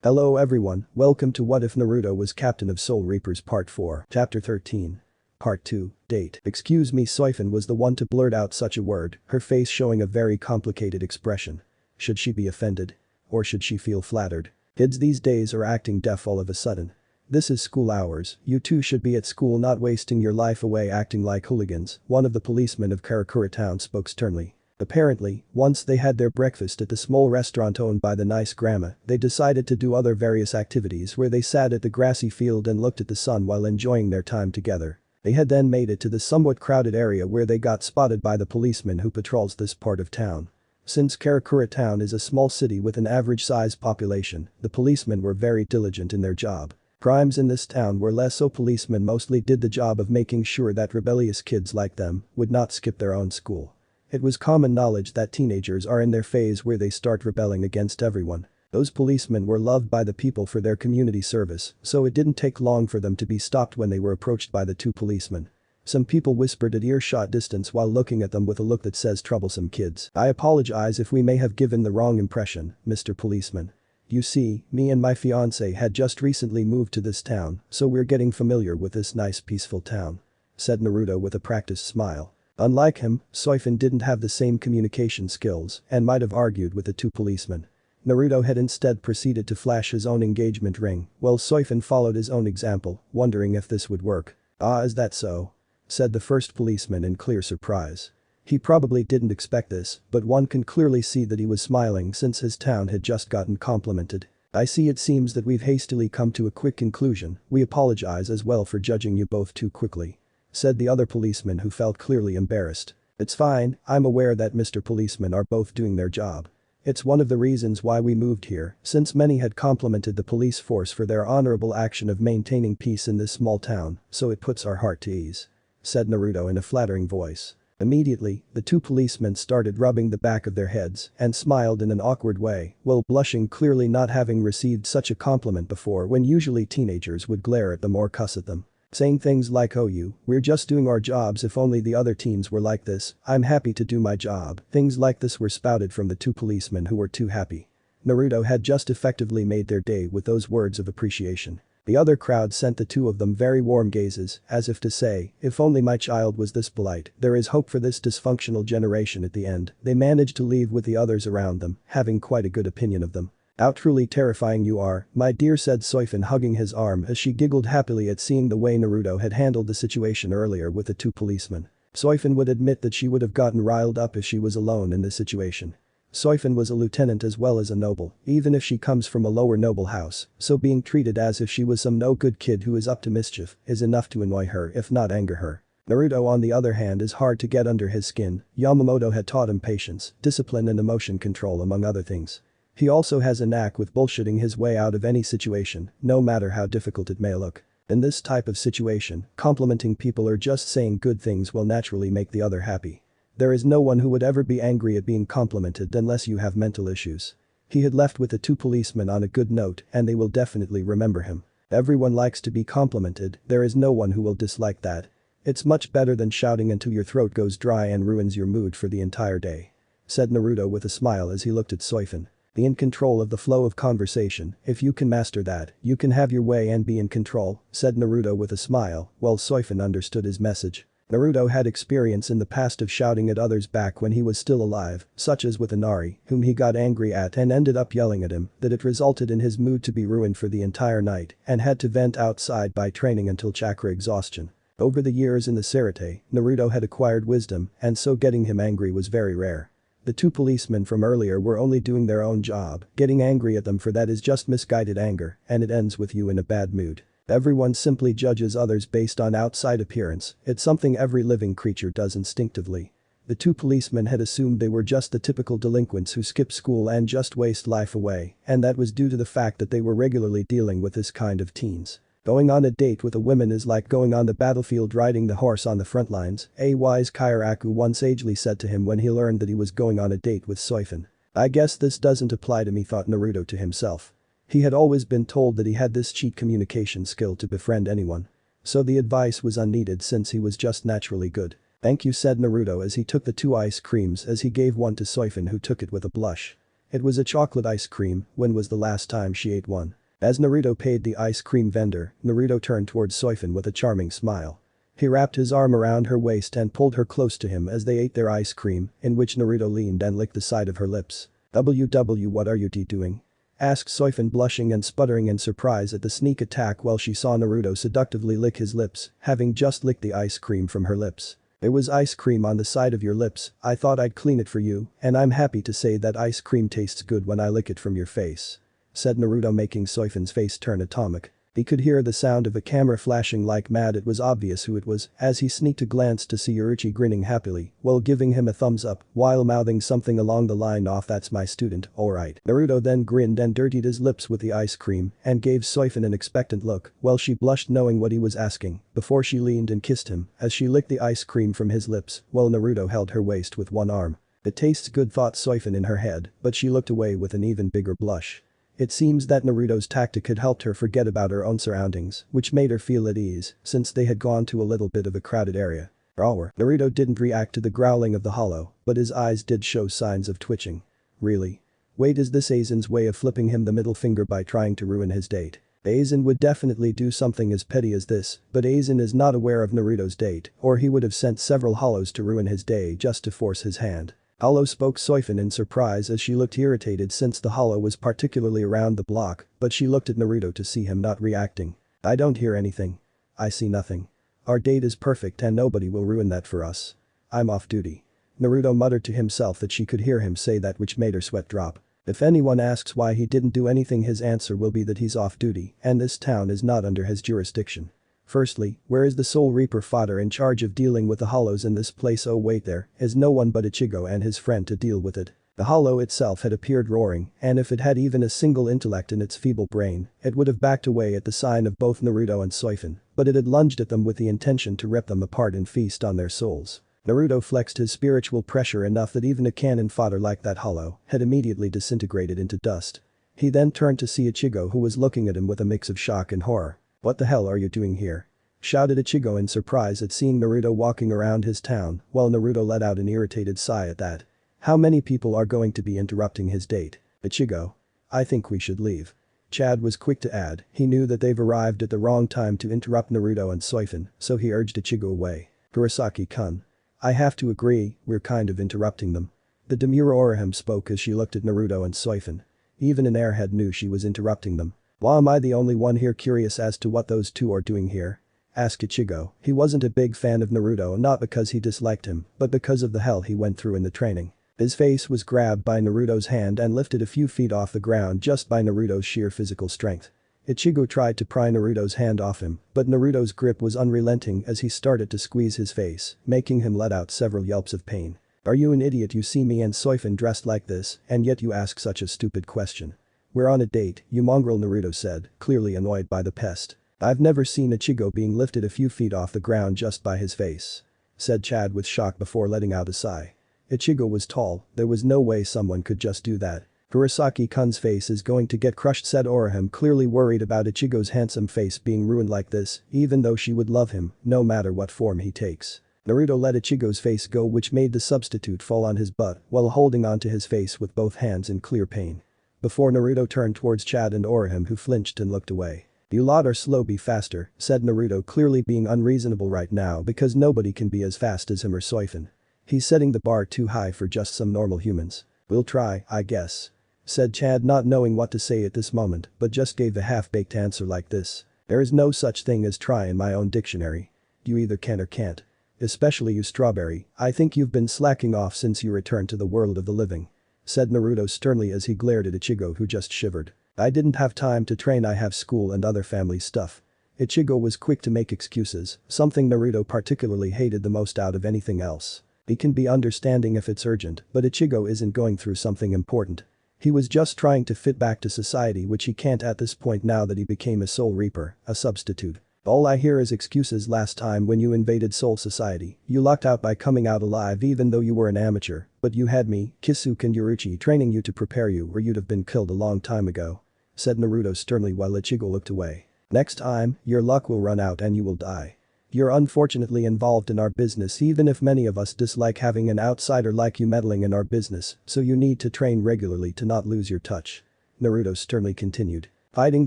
Hello everyone, welcome to What If Naruto Was Captain of Soul Reapers Part 4, Chapter 13. Part 2, Date. Excuse me, Soifin was the one to blurt out such a word, her face showing a very complicated expression. Should she be offended? Or should she feel flattered? Kids these days are acting deaf all of a sudden. This is school hours, you two should be at school, not wasting your life away acting like hooligans, one of the policemen of Karakura town spoke sternly. Apparently, once they had their breakfast at the small restaurant owned by the nice grandma, they decided to do other various activities where they sat at the grassy field and looked at the sun while enjoying their time together. They had then made it to the somewhat crowded area where they got spotted by the policeman who patrols this part of town. Since Karakura town is a small city with an average-sized population, the policemen were very diligent in their job. Crimes in this town were less, so policemen mostly did the job of making sure that rebellious kids like them would not skip their own school. It was common knowledge that teenagers are in their phase where they start rebelling against everyone. Those policemen were loved by the people for their community service, so it didn't take long for them to be stopped when they were approached by the two policemen. Some people whispered at earshot distance while looking at them with a look that says troublesome kids. I apologize if we may have given the wrong impression, Mr. Policeman. You see, me and my fiancé had just recently moved to this town, so we're getting familiar with this nice peaceful town. Said Naruto with a practiced smile. Unlike him, Soifin didn't have the same communication skills and might have argued with the two policemen. Naruto had instead proceeded to flash his own engagement ring, while Soifin followed his own example, wondering if this would work. Ah, is that so? Said the first policeman in clear surprise. He probably didn't expect this, but one can clearly see that he was smiling since his town had just gotten complimented. I see, it seems that we've hastily come to a quick conclusion. We apologize as well for judging you both too quickly. Said the other policeman, who felt clearly embarrassed. It's fine, I'm aware that Mr. Policemen are both doing their job. It's one of the reasons why we moved here, since many had complimented the police force for their honorable action of maintaining peace in this small town, so it puts our heart to ease. Said Naruto in a flattering voice. Immediately, the two policemen started rubbing the back of their heads and smiled in an awkward way, while blushing, clearly not having received such a compliment before, when usually teenagers would glare at them or cuss at them. Saying things like, "Oh, we're just doing our jobs, if only the other teens were like this, I'm happy to do my job." Things like this were spouted from the two policemen who were too happy. Naruto had just effectively made their day with those words of appreciation. The other crowd sent the two of them very warm gazes, as if to say, if only my child was this polite, there is hope for this dysfunctional generation. At the end, they managed to leave with the others around them, having quite a good opinion of them. How truly terrifying you are, my dear, said Soifin, hugging his arm as she giggled happily at seeing the way Naruto had handled the situation earlier with the two policemen. Soifin would admit that she would have gotten riled up if she was alone in this situation. Soifin was a lieutenant as well as a noble, even if she comes from a lower noble house, so being treated as if she was some no-good kid who is up to mischief is enough to annoy her, if not anger her. Naruto, on the other hand, is hard to get under his skin. Yamamoto had taught him patience, discipline and emotion control, among other things. He also has a knack with bullshitting his way out of any situation, no matter how difficult it may look. In this type of situation, complimenting people or just saying good things will naturally make the other happy. There is no one who would ever be angry at being complimented unless you have mental issues. He had left with the two policemen on a good note, and they will definitely remember him. Everyone likes to be complimented, there is no one who will dislike that. It's much better than shouting until your throat goes dry and ruins your mood for the entire day. Said Naruto with a smile as he looked at Soifin. Be in control of the flow of conversation, if you can master that, you can have your way and be in control, said Naruto with a smile, while Soifin understood his message. Naruto had experience in the past of shouting at others back when he was still alive, such as with Inari, whom he got angry at and ended up yelling at him, that it resulted in his mood to be ruined for the entire night and had to vent outside by training until chakra exhaustion. Over the years in the Sarate, Naruto had acquired wisdom, and so getting him angry was very rare. The two policemen from earlier were only doing their own job, getting angry at them for that is just misguided anger, and it ends with you in a bad mood. Everyone simply judges others based on outside appearance, it's something every living creature does instinctively. The two policemen had assumed they were just the typical delinquents who skip school and just waste life away, and that was due to the fact that they were regularly dealing with this kind of teens. Going on a date with a woman is like going on the battlefield riding the horse on the front lines, a wise Kairaku once sagely said to him when he learned that he was going on a date with Soifin. I guess this doesn't apply to me, thought Naruto to himself. He had always been told that he had this cheat communication skill to befriend anyone. So the advice was unneeded since he was just naturally good. Thank you, said Naruto as he took the two ice creams as he gave one to Soifin, who took it with a blush. It was a chocolate ice cream. When was the last time she ate one? As Naruto paid the ice cream vendor, Naruto turned towards Soifin with a charming smile. He wrapped his arm around her waist and pulled her close to him as they ate their ice cream, in which Naruto leaned and licked the side of her lips. What are you doing? Asked Soifin, blushing and sputtering in surprise at the sneak attack while she saw Naruto seductively lick his lips, having just licked the ice cream from her lips. There was ice cream on the side of your lips. I thought I'd clean it for you, and I'm happy to say that ice cream tastes good when I lick it from your face. Said Naruto, making Soifin's face turn atomic. He could hear the sound of a camera flashing like mad. It was obvious who it was as he sneaked a glance to see Orochi grinning happily while giving him a thumbs up while mouthing something along the line of "That's my student, alright." Naruto then grinned and dirtied his lips with the ice cream and gave Soifin an expectant look while she blushed knowing what he was asking before she leaned and kissed him as she licked the ice cream from his lips while Naruto held her waist with one arm. It tastes good, thought Soifin in her head, but she looked away with an even bigger blush. It seems that Naruto's tactic had helped her forget about her own surroundings, which made her feel at ease since they had gone to a little bit of a crowded area. Naruto didn't react to the growling of the hollow, but his eyes did show signs of twitching. Really? Wait, is this Aizen's way of flipping him the middle finger by trying to ruin his date? Aizen would definitely do something as petty as this, but Aizen is not aware of Naruto's date, or he would have sent several hollows to ruin his day just to force his hand. Hollow, spoke Soifin in surprise as she looked irritated since the hollow was particularly around the block, but she looked at Naruto to see him not reacting. I don't hear anything. I see nothing. Our date is perfect and nobody will ruin that for us. I'm off duty. Naruto muttered to himself that she could hear him say that, which made her sweat drop. If anyone asks why he didn't do anything, his answer will be that he's off duty and this town is not under his jurisdiction. Firstly, where is the Soul Reaper fodder in charge of dealing with the hollows in this place? Oh wait, there is no one but Ichigo and his friend to deal with it. The hollow itself had appeared roaring, and if it had even a single intellect in its feeble brain, it would have backed away at the sign of both Naruto and Soifin, but it had lunged at them with the intention to rip them apart and feast on their souls. Naruto flexed his spiritual pressure enough that even a cannon fodder like that hollow had immediately disintegrated into dust. He then turned to see Ichigo, who was looking at him with a mix of shock and horror. What the hell are you doing here? Shouted Ichigo in surprise at seeing Naruto walking around his town, while Naruto let out an irritated sigh at that. How many people are going to be interrupting his date? Ichigo. I think we should leave. Chad was quick to add, he knew that they've arrived at the wrong time to interrupt Naruto and Soifin, so he urged Ichigo away. Kurosaki-kun. I have to agree, we're kind of interrupting them. The demure Orihime spoke as she looked at Naruto and Soifin. Even an airhead knew she was interrupting them. Why am I the only one here curious as to what those two are doing here? Asked Ichigo. He wasn't a big fan of Naruto, not because he disliked him, but because of the hell he went through in the training. His face was grabbed by Naruto's hand and lifted a few feet off the ground just by Naruto's sheer physical strength. Ichigo tried to pry Naruto's hand off him, but Naruto's grip was unrelenting as he started to squeeze his face, making him let out several yelps of pain. Are you an idiot? You see me and Soifin dressed like this, and yet you ask such a stupid question. We're on a date, you mongrel, Naruto said, clearly annoyed by the pest. I've never seen Ichigo being lifted a few feet off the ground just by his face. Said Chad with shock before letting out a sigh. Ichigo was tall, there was no way someone could just do that. Kurosaki-kun's face is going to get crushed, said Orihime, clearly worried about Ichigo's handsome face being ruined like this, even though she would love him, no matter what form he takes. Naruto let Ichigo's face go, which made the substitute fall on his butt while holding onto his face with both hands in clear pain. Before Naruto turned towards Chad and Orihime, who flinched and looked away. You lot are slow, be faster, said Naruto, clearly being unreasonable right now because nobody can be as fast as him or Soifin. He's setting the bar too high for just some normal humans. We'll try, I guess. Said Chad, not knowing what to say at this moment, but just gave a half-baked answer like this. There is no such thing as try in my own dictionary. You either can or can't. Especially you, Strawberry, I think you've been slacking off since you returned to the world of the living. Said Naruto sternly as he glared at Ichigo, who just shivered. I didn't have time to train, I have school and other family stuff. Ichigo was quick to make excuses, something Naruto particularly hated the most out of anything else. He can be understanding if it's urgent, but Ichigo isn't going through something important. He was just trying to fit back to society, which he can't at this point now that he became a Soul Reaper, a substitute. All I hear is excuses. Last time when you invaded Soul Society, you lucked out by coming out alive even though you were an amateur, but you had me, Kisuke and Orochi training you to prepare you, or you'd have been killed a long time ago. Said Naruto sternly while Ichigo looked away. Next time, your luck will run out and you will die. You're unfortunately involved in our business even if many of us dislike having an outsider like you meddling in our business, so you need to train regularly to not lose your touch. Naruto sternly continued. Fighting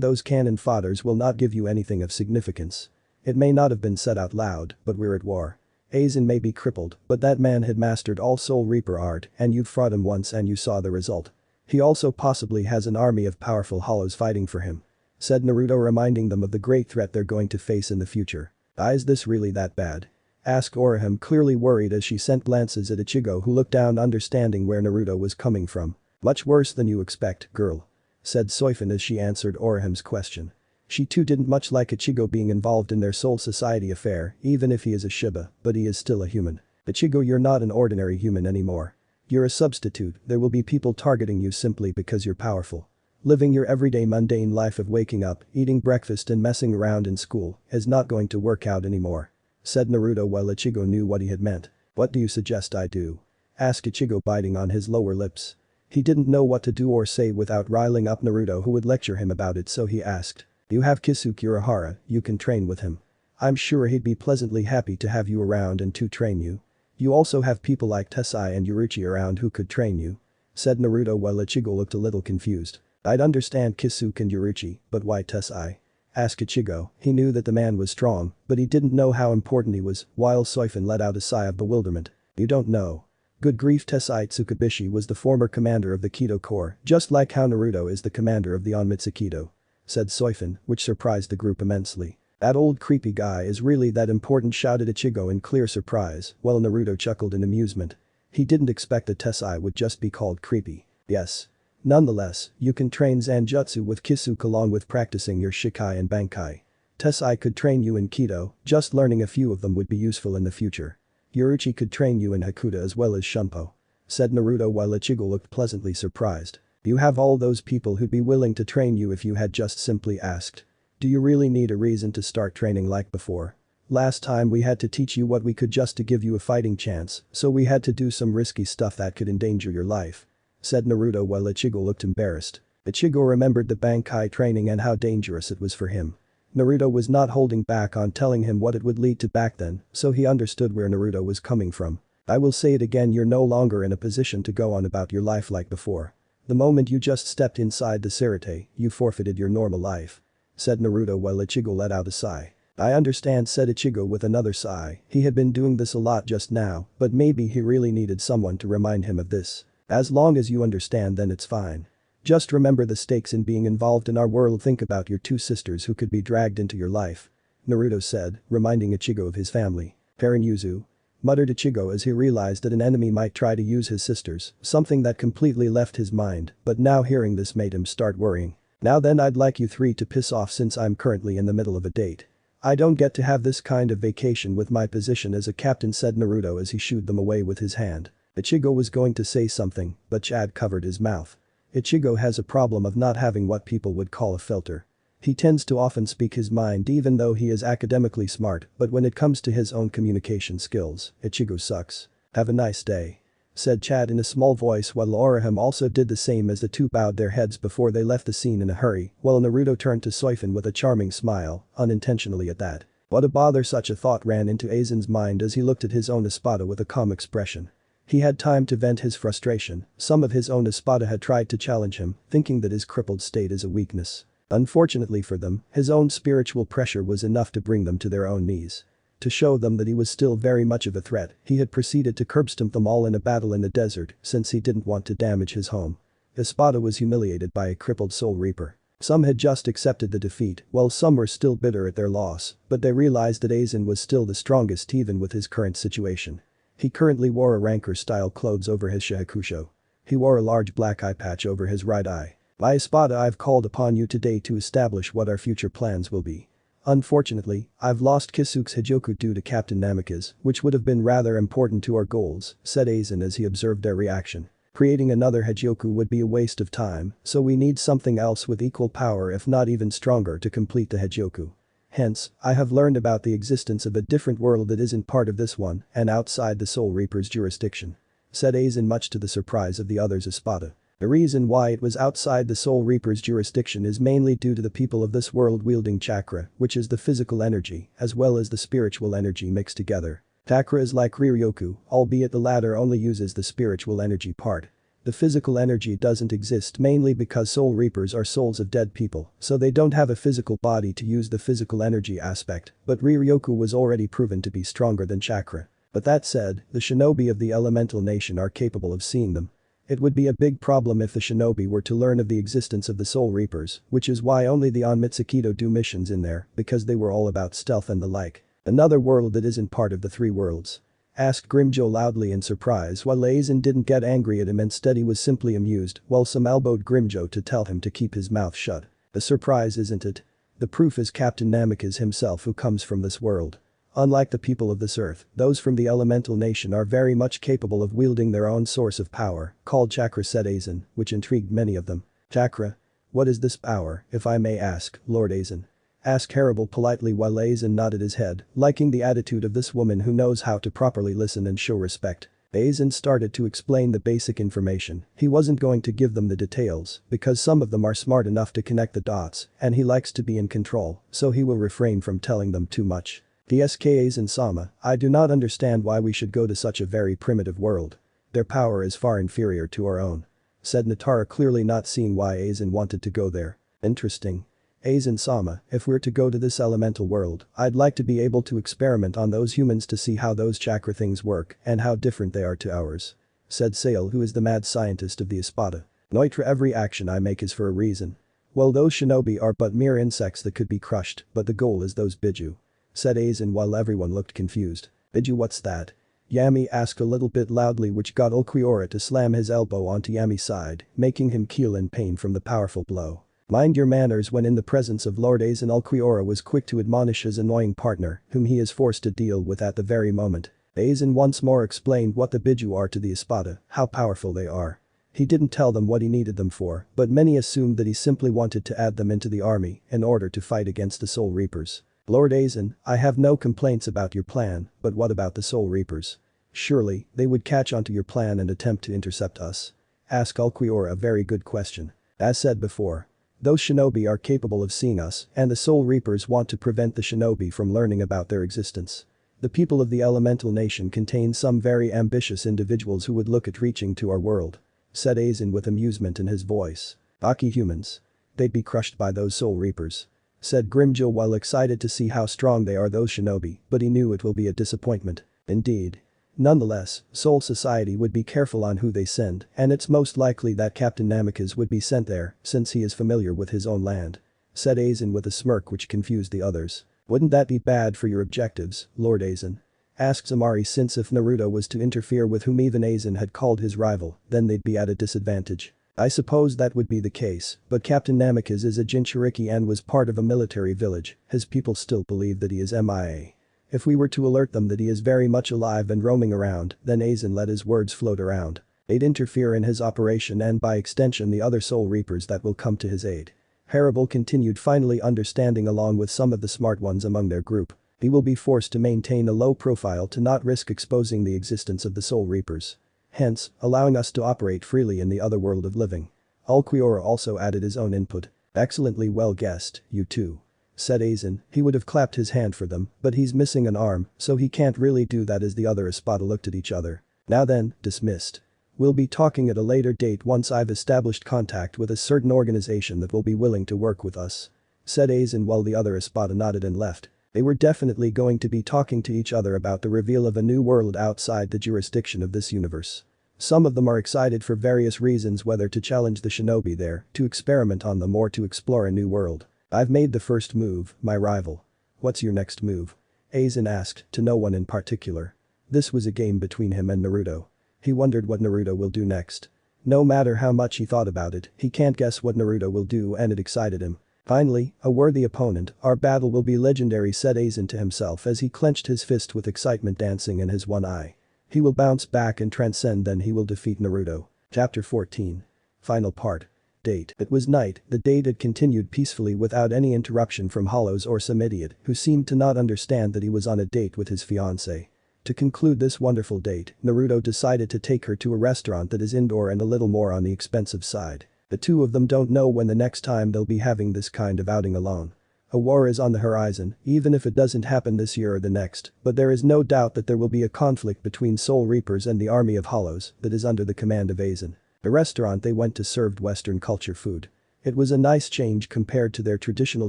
those cannon fodders will not give you anything of significance. It may not have been said out loud, but we're at war. Aizen may be crippled, but that man had mastered all Soul Reaper art and you've fought him once and you saw the result. He also possibly has an army of powerful hollows fighting for him. Said Naruto, reminding them of the great threat they're going to face in the future. Is this really that bad? Asked Orihime, clearly worried as she sent glances at Ichigo, who looked down, understanding where Naruto was coming from. Much worse than you expect, girl. Said Soifin as she answered Orihime's question. She too didn't much like Ichigo being involved in their soul society affair, even if he is a Shiba, but he is still a human. Ichigo, you're not an ordinary human anymore. You're a substitute. There will be people targeting you simply because you're powerful. Living your everyday mundane life of waking up, eating breakfast and messing around in school is not going to work out anymore. Said Naruto while Ichigo knew what he had meant. What do you suggest I do? Asked Ichigo, biting on his lower lips. He didn't know what to do or say without riling up Naruto, who would lecture him about it, so he asked. You have Kisuke Urahara, you can train with him. I'm sure he'd be pleasantly happy to have you around and to train you. You also have people like Tessai and Yuruchi around who could train you. Said Naruto while Ichigo looked a little confused. I'd understand Kisuke and Yuruchi, but why Tessai? Asked Ichigo. He knew that the man was strong, but he didn't know how important he was, while Soifin let out a sigh of bewilderment. You don't know. Good grief, Tessai Tsukubishi was the former commander of the Kido Corps, just like how Naruto is the commander of the Onmitsukido. Said Soifin, which surprised the group immensely. That old creepy guy is really that important, shouted Ichigo in clear surprise, while Naruto chuckled in amusement. He didn't expect that Tessai would just be called creepy. Yes. Nonetheless, you can train Zanjutsu with Kisuke along with practicing your Shikai and Bankai. Tessai could train you in Kido, just learning a few of them would be useful in the future. Yuruchi could train you in Hakuta as well as Shunpo. Said Naruto while Ichigo looked pleasantly surprised. You have all those people who'd be willing to train you if you had just simply asked. Do you really need a reason to start training like before? Last time we had to teach you what we could just to give you a fighting chance, so we had to do some risky stuff that could endanger your life. Said Naruto while Ichigo looked embarrassed. Ichigo remembered the Bankai training and how dangerous it was for him. Naruto was not holding back on telling him what it would lead to back then, so he understood where Naruto was coming from. I will say it again, you're no longer in a position to go on about your life like before. The moment you just stepped inside the Sarate, you forfeited your normal life. Said Naruto while Ichigo let out a sigh. I understand, said Ichigo with another sigh. He had been doing this a lot just now, but maybe he really needed someone to remind him of this. As long as you understand, then it's fine. Just remember the stakes in being involved in our world. Think about your two sisters who could be dragged into your life. Naruto said, reminding Ichigo of his family. Parent Yuzu. Muttered Ichigo as he realized that an enemy might try to use his sisters, something that completely left his mind, but now hearing this made him start worrying. Now then, I'd like you three to piss off since I'm currently in the middle of a date. I don't get to have this kind of vacation with my position as a captain, said Naruto as he shooed them away with his hand. Ichigo was going to say something, but Chad covered his mouth. Ichigo has a problem of not having what people would call a filter. He tends to often speak his mind even though he is academically smart, but when it comes to his own communication skills, Ichigo sucks. Have a nice day. Said Chad in a small voice while Orihime also did the same as the two bowed their heads before they left the scene in a hurry, while Naruto turned to Soifin with a charming smile, unintentionally at that. What a bother, such a thought ran into Aizen's mind as he looked at his own espada with a calm expression. He had time to vent his frustration. Some of his own espada had tried to challenge him, thinking that his crippled state is a weakness. Unfortunately for them, his own spiritual pressure was enough to bring them to their own knees. To show them that he was still very much of a threat, he had proceeded to curbstomp them all in a battle in the desert, since he didn't want to damage his home. Espada was humiliated by a crippled Soul Reaper. Some had just accepted the defeat, while some were still bitter at their loss, but they realized that Aizen was still the strongest even with his current situation. He currently wore a ranker-style clothes over his shakusho. He wore a large black eye patch over his right eye. My espada, I've called upon you today to establish what our future plans will be. Unfortunately, I've lost Kisuke's Hijoku due to Captain Namikaze, which would have been rather important to our goals, said Aizen as he observed their reaction. Creating another Hijoku would be a waste of time, so we need something else with equal power if not even stronger to complete the Hijoku. Hence, I have learned about the existence of a different world that isn't part of this one and outside the Soul Reaper's jurisdiction. Said Aizen much to the surprise of the others' espada. The reason why it was outside the Soul Reaper's jurisdiction is mainly due to the people of this world wielding chakra, which is the physical energy, as well as the spiritual energy mixed together. Chakra is like Riryoku, albeit the latter only uses the spiritual energy part. The physical energy doesn't exist mainly because Soul Reapers are souls of dead people, so they don't have a physical body to use the physical energy aspect, but Riryoku was already proven to be stronger than chakra. But that said, the shinobi of the elemental nation are capable of seeing them. It would be a big problem if the shinobi were to learn of the existence of the Soul Reapers, which is why only the Onmitsukido do missions in there, because they were all about stealth and the like. Another world that isn't part of the three worlds? Asked Grimjo loudly in surprise while Aizen didn't get angry at him, instead he was simply amused while Sam elbowed Grimjo to tell him to keep his mouth shut. A surprise, isn't it? The proof is Captain Namikaze himself, who comes from this world. Unlike the people of this earth, those from the elemental nation are very much capable of wielding their own source of power, called chakra, said Aizen, which intrigued many of them. Chakra? What is this power, if I may ask, Lord Aizen? Asked Harable politely while Aizen nodded his head, liking the attitude of this woman who knows how to properly listen and show respect. Aizen started to explain the basic information. He wasn't going to give them the details, because some of them are smart enough to connect the dots, and he likes to be in control, so he will refrain from telling them too much. DSK Aizen-sama, I do not understand why we should go to such a very primitive world. Their power is far inferior to our own. Said Natara, clearly not seeing why Aizen wanted to go there. Interesting. Aizen-sama, if we're to go to this elemental world, I'd like to be able to experiment on those humans to see how those chakra things work and how different they are to ours. Said Sale, who is the mad scientist of the Espada. Noitra, every action I make is for a reason. Well, those shinobi are but mere insects that could be crushed, but the goal is those biju. Said Aizen while everyone looked confused. Biju, what's that? Yami asked a little bit loudly, which got Ulquiorra to slam his elbow onto Yami's side, making him keel in pain from the powerful blow. Mind your manners. When in the presence of Lord Aizen, Ulquiorra was quick to admonish his annoying partner, whom he is forced to deal with at the very moment. Aizen once more explained what the Biju are to the Espada, how powerful they are. He didn't tell them what he needed them for, but many assumed that he simply wanted to add them into the army in order to fight against the Soul Reapers. Lord Aizen, I have no complaints about your plan, but what about the Soul Reapers? Surely, they would catch onto your plan and attempt to intercept us? Asked Ulquiorra, a very good question. As said before, those shinobi are capable of seeing us, and the Soul Reapers want to prevent the shinobi from learning about their existence. The people of the elemental nation contain some very ambitious individuals who would look at reaching to our world. Said Aizen with amusement in his voice. Aki humans. They'd be crushed by those Soul Reapers. Said Grimjo while excited to see how strong they are, those shinobi, but he knew it will be a disappointment. Indeed. Nonetheless, Soul Society would be careful on who they send, and it's most likely that Captain Namikaze would be sent there, since he is familiar with his own land. Said Aizen with a smirk which confused the others. Wouldn't that be bad for your objectives, Lord Aizen? Asked Zamari, since if Naruto was to interfere with whom even Aizen had called his rival, then they'd be at a disadvantage. I suppose that would be the case, but Captain Namikaze is a Jinchuriki and was part of a military village. His people still believe that he is MIA. If we were to alert them that he is very much alive and roaming around, then Aizen let his words float around. They'd interfere in his operation and by extension the other Soul Reapers that will come to his aid. Harable continued, finally understanding along with some of the smart ones among their group. He will be forced to maintain a low profile to not risk exposing the existence of the Soul Reapers. Hence, allowing us to operate freely in the other world of living. Ulquiorra also added his own input. Excellently well guessed, you two. Said Aizen, he would have clapped his hand for them, but he's missing an arm, so he can't really do that. As the other Espada looked at each other. Now then, dismissed. We'll be talking at a later date once I've established contact with a certain organization that will be willing to work with us. Said Aizen while the other Espada nodded and left. They were definitely going to be talking to each other about the reveal of a new world outside the jurisdiction of this universe. Some of them are excited for various reasons, whether to challenge the shinobi there, to experiment on them, or to explore a new world. I've made the first move, my rival. What's your next move? Aizen asked, to no one in particular. This was a game between him and Naruto. He wondered what Naruto will do next. No matter how much he thought about it, he can't guess what Naruto will do, and it excited him. Finally, a worthy opponent, our battle will be legendary, said Aizen to himself as he clenched his fist with excitement dancing in his one eye. He will bounce back and transcend, then he will defeat Naruto. Chapter 14. Final part. Date. It was night. The date had continued peacefully without any interruption from Hollows or some idiot who seemed to not understand that he was on a date with his fiancée. To conclude this wonderful date, Naruto decided to take her to a restaurant that is indoor and a little more on the expensive side. The two of them don't know when the next time they'll be having this kind of outing alone. A war is on the horizon, even if it doesn't happen this year or the next, but there is no doubt that there will be a conflict between Soul Reapers and the army of Hollows that is under the command of Aizen. The restaurant they went to served Western culture food. It was a nice change compared to their traditional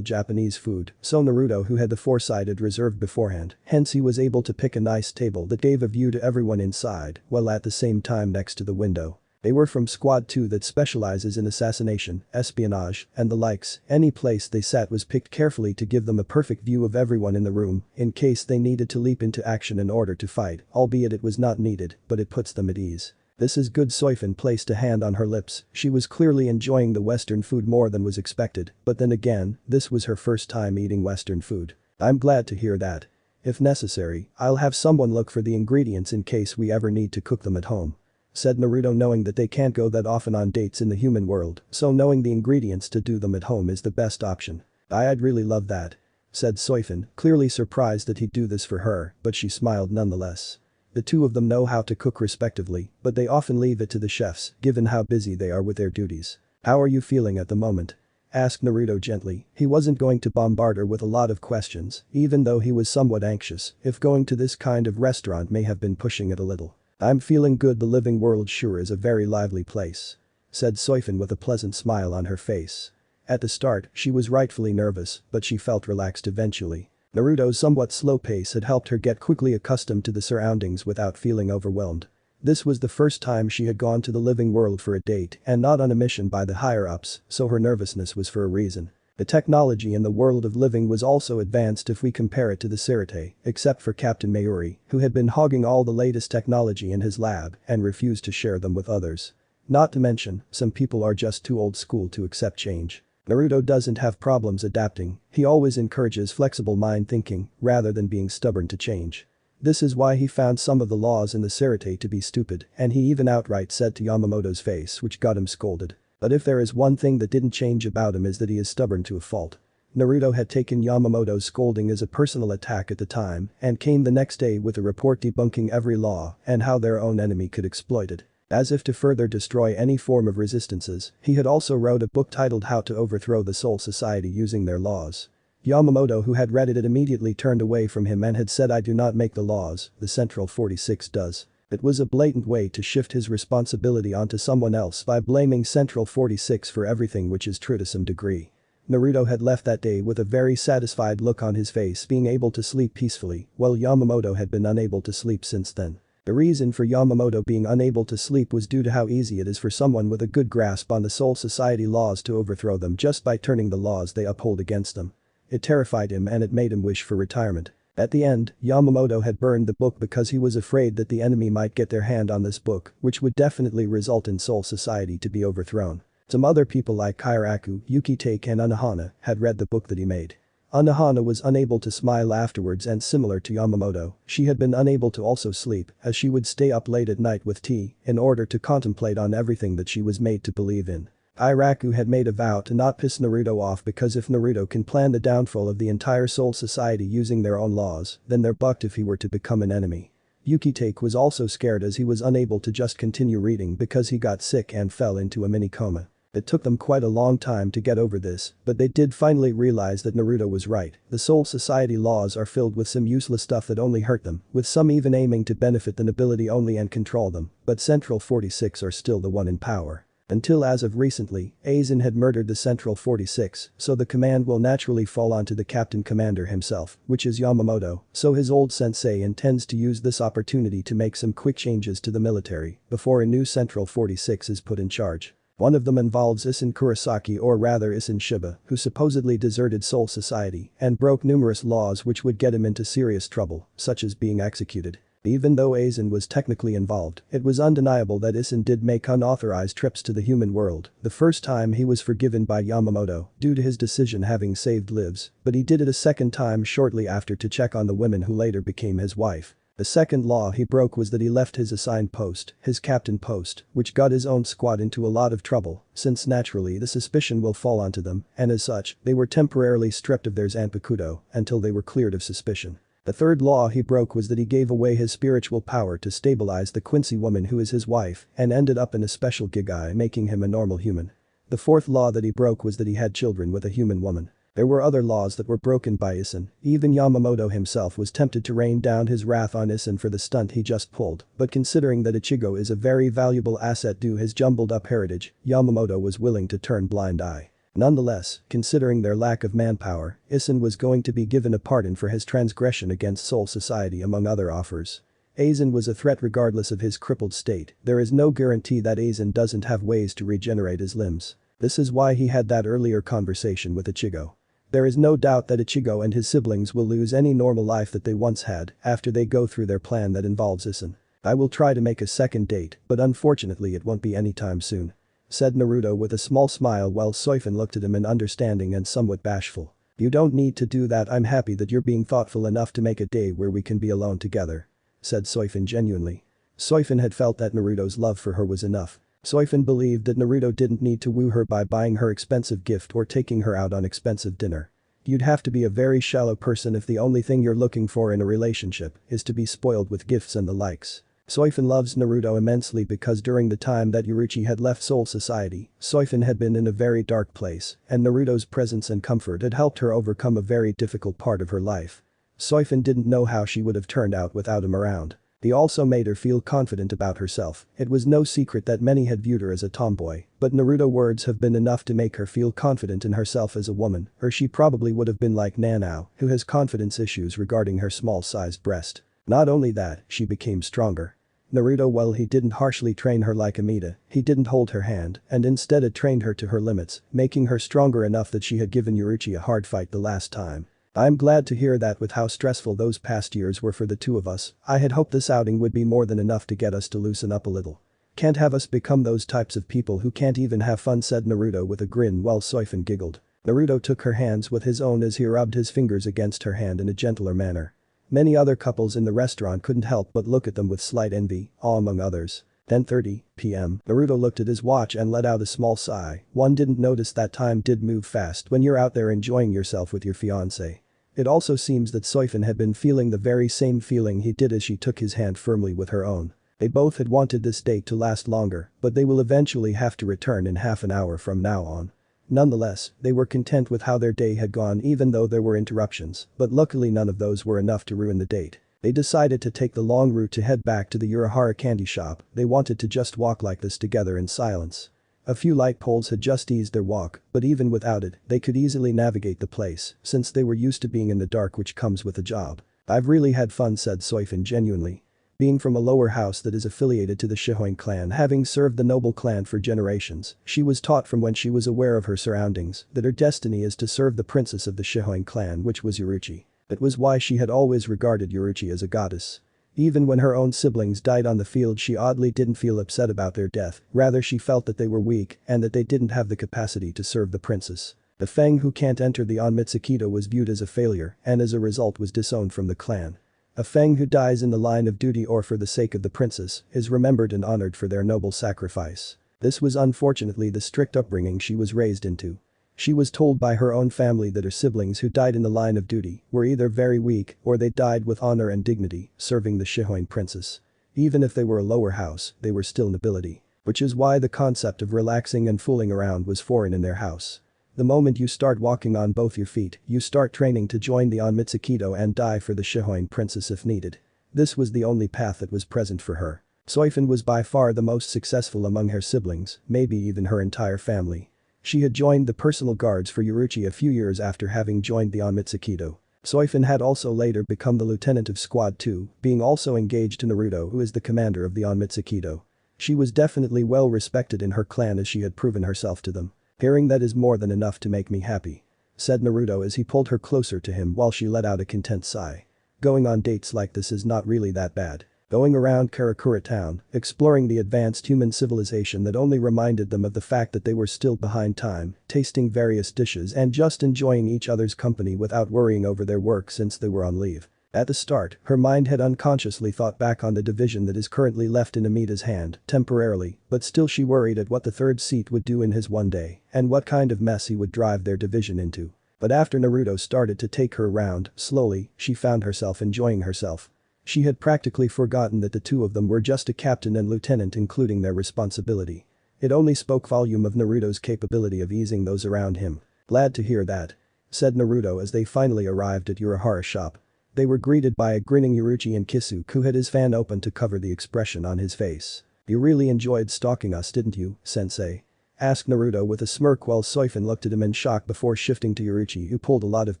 Japanese food, so Naruto, who had the foresight, had reserved beforehand, hence he was able to pick a nice table that gave a view to everyone inside, while at the same time next to the window. They were from Squad 2 that specializes in assassination, espionage, and the likes. Any place they sat was picked carefully to give them a perfect view of everyone in the room, in case they needed to leap into action in order to fight, albeit it was not needed, but it puts them at ease. This is good. Soifin placed a hand on her lips. She was clearly enjoying the Western food more than was expected, but then again, this was her first time eating Western food. I'm glad to hear that. If necessary, I'll have someone look for the ingredients in case we ever need to cook them at home. Said Naruto, knowing that they can't go that often on dates in the human world, so knowing the ingredients to do them at home is the best option. I'd really love that. Said Soifin, clearly surprised that he'd do this for her, but she smiled nonetheless. The two of them know how to cook respectively, but they often leave it to the chefs, given how busy they are with their duties. How are you feeling at the moment? Asked Naruto gently. He wasn't going to bombard her with a lot of questions, even though he was somewhat anxious, if going to this kind of restaurant may have been pushing it a little. I'm feeling good. The living world sure is a very lively place. Said Soifin with a pleasant smile on her face. At the start, she was rightfully nervous, but she felt relaxed eventually. Naruto's somewhat slow pace had helped her get quickly accustomed to the surroundings without feeling overwhelmed. This was the first time she had gone to the living world for a date and not on a mission by the higher-ups, so her nervousness was for a reason. The technology in the world of living was also advanced if we compare it to the Sirte, except for Captain Mayuri, who had been hogging all the latest technology in his lab and refused to share them with others. Not to mention, some people are just too old school to accept change. Naruto doesn't have problems adapting, he always encourages flexible mind thinking rather than being stubborn to change. This is why he found some of the laws in the Sirte to be stupid, and he even outright said to Yamamoto's face, which got him scolded. But if there is one thing that didn't change about him is that he is stubborn to a fault. Naruto had taken Yamamoto's scolding as a personal attack at the time and came the next day with a report debunking every law and how their own enemy could exploit it. As if to further destroy any form of resistances, he had also wrote a book titled How to Overthrow the Soul Society Using Their Laws. Yamamoto, who had read it, had immediately turned away from him and had said, I do not make the laws, the Central 46 does. It was a blatant way to shift his responsibility onto someone else by blaming Central 46 for everything, which is true to some degree. Naruto had left that day with a very satisfied look on his face, being able to sleep peacefully, while Yamamoto had been unable to sleep since then. The reason for Yamamoto being unable to sleep was due to how easy it is for someone with a good grasp on the Soul Society laws to overthrow them just by turning the laws they uphold against them. It terrified him and it made him wish for retirement. At the end, Yamamoto had burned the book because he was afraid that the enemy might get their hand on this book, which would definitely result in Soul Society to be overthrown. Some other people like Kairaku, Yukitake and Unohana had read the book that he made. Unohana was unable to smile afterwards, and similar to Yamamoto, she had been unable to also sleep as she would stay up late at night with tea in order to contemplate on everything that she was made to believe in. Kairaku had made a vow to not piss Naruto off because if Naruto can plan the downfall of the entire Soul Society using their own laws, then they're bucked if he were to become an enemy. Yukitake was also scared as he was unable to just continue reading because he got sick and fell into a mini coma. It took them quite a long time to get over this, but they did finally realize that Naruto was right. The Soul Society laws are filled with some useless stuff that only hurt them, with some even aiming to benefit the nobility only and control them, but Central 46 are still the one in power. Until as of recently, Aizen had murdered the Central 46, so the command will naturally fall onto the Captain Commander himself, which is Yamamoto, so his old sensei intends to use this opportunity to make some quick changes to the military before a new Central 46 is put in charge. One of them involves Isen Kurosaki, or rather Isen Shiba, who supposedly deserted Soul Society and broke numerous laws which would get him into serious trouble, such as being executed. Even though Aizen was technically involved, it was undeniable that Isen did make unauthorized trips to the human world. The first time he was forgiven by Yamamoto due to his decision having saved lives, but he did it a second time shortly after to check on the woman who later became his wife. The second law he broke was that he left his assigned post, his captain post, which got his own squad into a lot of trouble, since naturally the suspicion will fall onto them, and as such, they were temporarily stripped of their Zanpakuto until they were cleared of suspicion. The third law he broke was that he gave away his spiritual power to stabilize the Quincy woman who is his wife and ended up in a special gigai, making him a normal human. The fourth law that he broke was that he had children with a human woman. There were other laws that were broken by Aizen. Even Yamamoto himself was tempted to rain down his wrath on Aizen for the stunt he just pulled, but considering that Ichigo is a very valuable asset due his jumbled up heritage, Yamamoto was willing to turn blind eye. Nonetheless, considering their lack of manpower, Aizen was going to be given a pardon for his transgression against Soul Society among other offers. Aizen was a threat regardless of his crippled state. There is no guarantee that Aizen doesn't have ways to regenerate his limbs. This is why he had that earlier conversation with Ichigo. There is no doubt that Ichigo and his siblings will lose any normal life that they once had after they go through their plan that involves Aizen. I will try to make a second date, but unfortunately it won't be anytime soon, said Naruto with a small smile while Soifin looked at him in understanding and somewhat bashful. You don't need to do that. I'm happy that you're being thoughtful enough to make a day where we can be alone together, said Soifin genuinely. Soifin had felt that Naruto's love for her was enough. Soifin believed that Naruto didn't need to woo her by buying her expensive gift or taking her out on expensive dinner. You'd have to be a very shallow person if the only thing you're looking for in a relationship is to be spoiled with gifts and the likes. Soifin loves Naruto immensely because during the time that Yuruchi had left Soul Society, Soifin had been in a very dark place, and Naruto's presence and comfort had helped her overcome a very difficult part of her life. Soifin didn't know how she would have turned out without him around. He also made her feel confident about herself. It was no secret that many had viewed her as a tomboy, but Naruto words have been enough to make her feel confident in herself as a woman, or she probably would have been like Nanao, who has confidence issues regarding her small-sized breast. Not only that, she became stronger. Naruto, while he didn't harshly train her like Amida, he didn't hold her hand and instead had trained her to her limits, making her stronger enough that she had given Yuruchi a hard fight the last time. I'm glad to hear that. With how stressful those past years were for the two of us, I had hoped this outing would be more than enough to get us to loosen up a little. Can't have us become those types of people who can't even have fun, said Naruto with a grin while Soifin giggled. Naruto took her hands with his own as he rubbed his fingers against her hand in a gentler manner. Many other couples in the restaurant couldn't help but look at them with slight envy, awe among others. 10:30 p.m. Naruto looked at his watch and let out a small sigh. One didn't notice that time did move fast when you're out there enjoying yourself with your fiancé. It also seems that Soifin had been feeling the very same feeling he did as she took his hand firmly with her own. They both had wanted this date to last longer, but they will eventually have to return in half an hour from now on. Nonetheless, they were content with how their day had gone even though there were interruptions, but luckily none of those were enough to ruin the date. They decided to take the long route to head back to the Urahara candy shop. They wanted to just walk like this together in silence. A few light poles had just eased their walk, but even without it, they could easily navigate the place since they were used to being in the dark, which comes with the job. I've really had fun, said Soifin genuinely. Being from a lower house that is affiliated to the Shihoin clan, having served the noble clan for generations, she was taught from when she was aware of her surroundings that her destiny is to serve the princess of the Shihoin clan, which was Yuruchi. That was why she had always regarded Yuruchi as a goddess. Even when her own siblings died on the field, she oddly didn't feel upset about their death, rather she felt that they were weak and that they didn't have the capacity to serve the princess. The Feng who can't enter the Onmitsukido was viewed as a failure and as a result was disowned from the clan. A Feng who dies in the line of duty or for the sake of the princess is remembered and honored for their noble sacrifice. This was unfortunately the strict upbringing she was raised into. She was told by her own family that her siblings who died in the line of duty were either very weak or they died with honor and dignity, serving the Shihoin princess. Even if they were a lower house, they were still nobility. Which is why the concept of relaxing and fooling around was foreign in their house. The moment you start walking on both your feet, you start training to join the Onmitsukido and die for the Shihoin princess if needed. This was the only path that was present for her. Soifin was by far the most successful among her siblings, maybe even her entire family. She had joined the personal guards for Yuruchi a few years after having joined the Onmitsukido. Soifin had also later become the lieutenant of Squad 2, being also engaged to Naruto, who is the commander of the Onmitsukido. She was definitely well respected in her clan as she had proven herself to them. Hearing that is more than enough to make me happy, said Naruto as he pulled her closer to him while she let out a content sigh. Going on dates like this is not really that bad. Going around Karakura town, exploring the advanced human civilization that only reminded them of the fact that they were still behind time, tasting various dishes and just enjoying each other's company without worrying over their work since they were on leave. At the start, her mind had unconsciously thought back on the division that is currently left in Amida's hand, temporarily, but still she worried at what the third seat would do in his one day and what kind of mess he would drive their division into. But after Naruto started to take her around, slowly, she found herself enjoying herself. She had practically forgotten that the two of them were just a captain and lieutenant including their responsibility. It only spoke volume of Naruto's capability of easing those around him. "Glad to hear that," said Naruto as they finally arrived at Urahara's shop. They were greeted by a grinning Yaruchi and Kisuke who had his fan open to cover the expression on his face. "You really enjoyed stalking us, didn't you, sensei?" asked Naruto with a smirk while Soifin looked at him in shock before shifting to Yaruchi who pulled a lot of